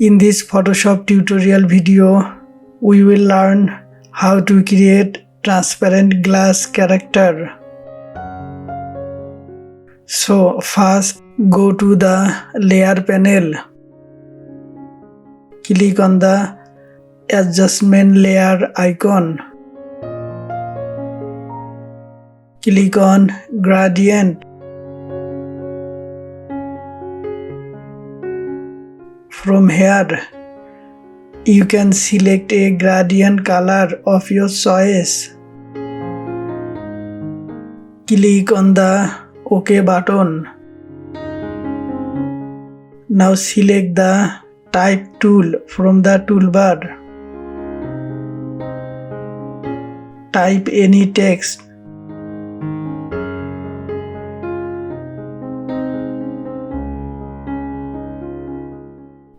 In this Photoshop tutorial video, we will learn how to create transparent glass character. So first go to the layer panel. Click on the adjustment layer icon. Click on gradient. From here, you can select a gradient color of your choice. Click on the OK button. Now select the Type tool from the toolbar. Type any text.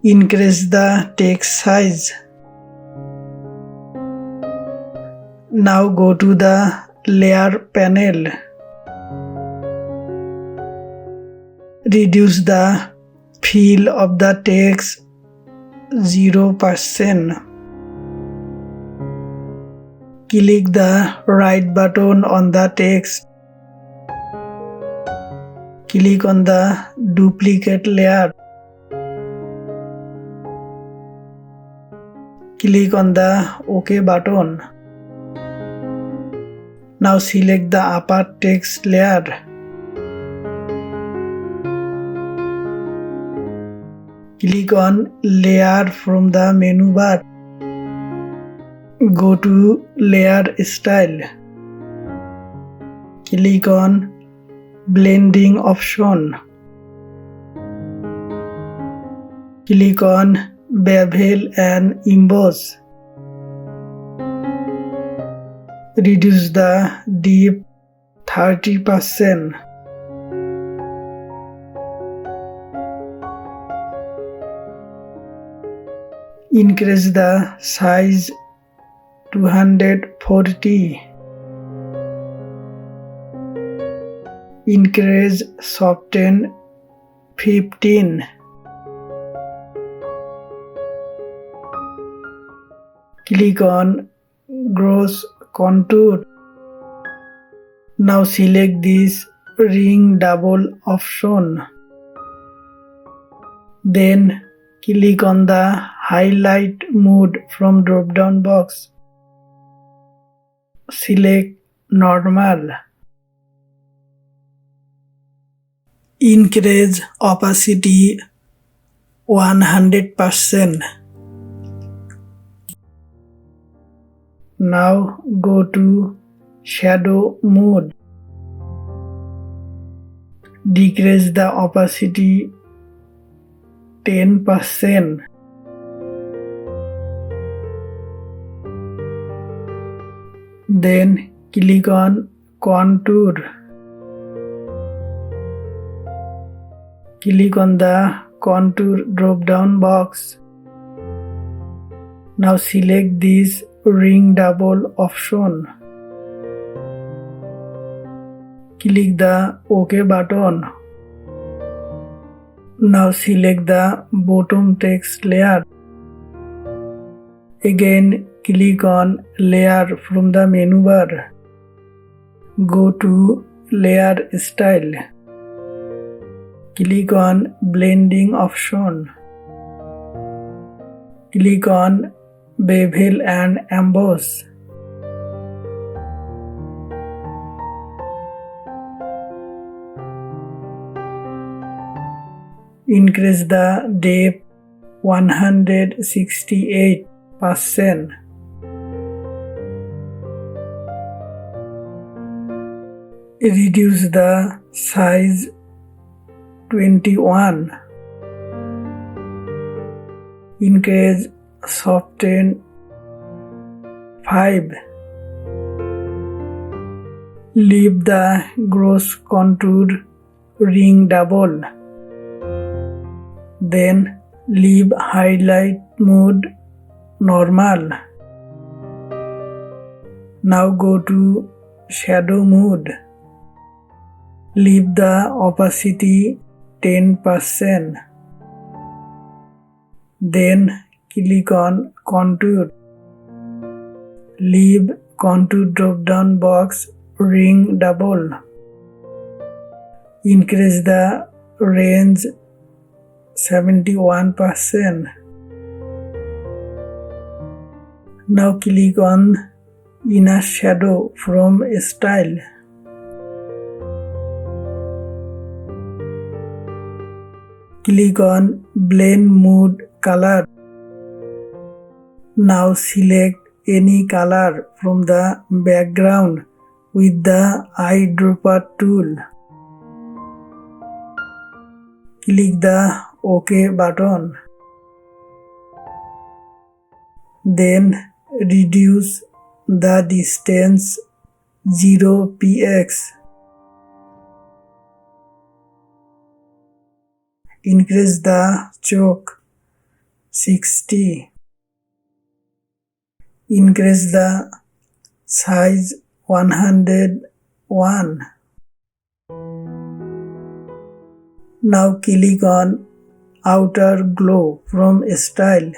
Increase the text size. Now go to the layer panel. Reduce the fill of the text 0%. Click the right button on the text. Click on the duplicate layer. Click on the OK button. Now select the upper text layer. Click on Layer from the menu bar. Go to Layer Style. Click on Blending option. Click on Bevel and Emboss. Reduce the depth 30%. Increase the size 240. Increase soften 15. Click on Gross Contour. Now select this ring double option. Then click on the Highlight Mode from drop-down box. Select Normal. Increase opacity 100%. Now go to Shadow Mode. Decrease the opacity 10%. Then click on Contour. Click on the Contour drop-down box. Now select this ring double option. Click the OK button. Now select the bottom text layer. Again click on Layer from the menu bar. Go to Layer Style. Click on Blending option. Click on Bevel and Emboss. Increase the depth 168%. Reduce the size 21. Increase soften 5. Leave the gross contour ring double. Then leave highlight mode normal. Now go to shadow mode. Leave the opacity 10%. Then click on Contour. Leave Contour drop-down box ring double. Increase the range 71%. Now click on Inner Shadow from Style. Click on Blend Mode Color. Now select any color from the background with the eyedropper tool. Click the OK button. Then reduce the distance 0px. Increase the choke 60. Increase the size 101. Now click on Outer Glow from Style.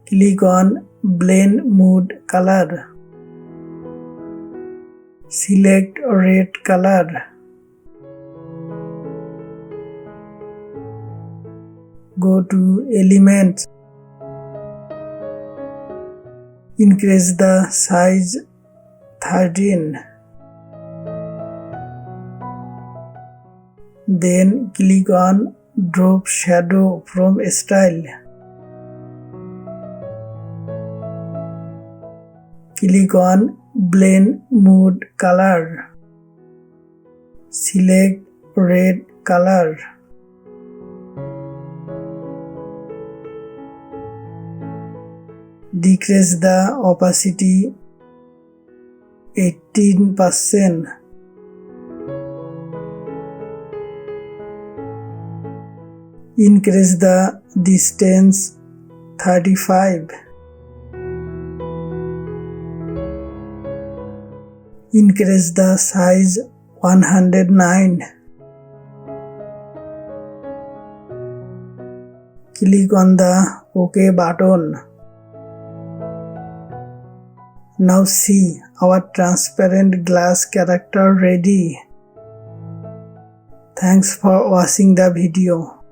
Click on Blend Mode Color. Select red color. Go to Elements. Increase the size 13. Then click on Drop Shadow from Style. Click on Blend Mode Color. Select red color. Decrease the opacity 18%. Increase the distance 35. Increase the size 109. Click on the OK button. Now see our transparent glass character ready. Thanks for watching the video.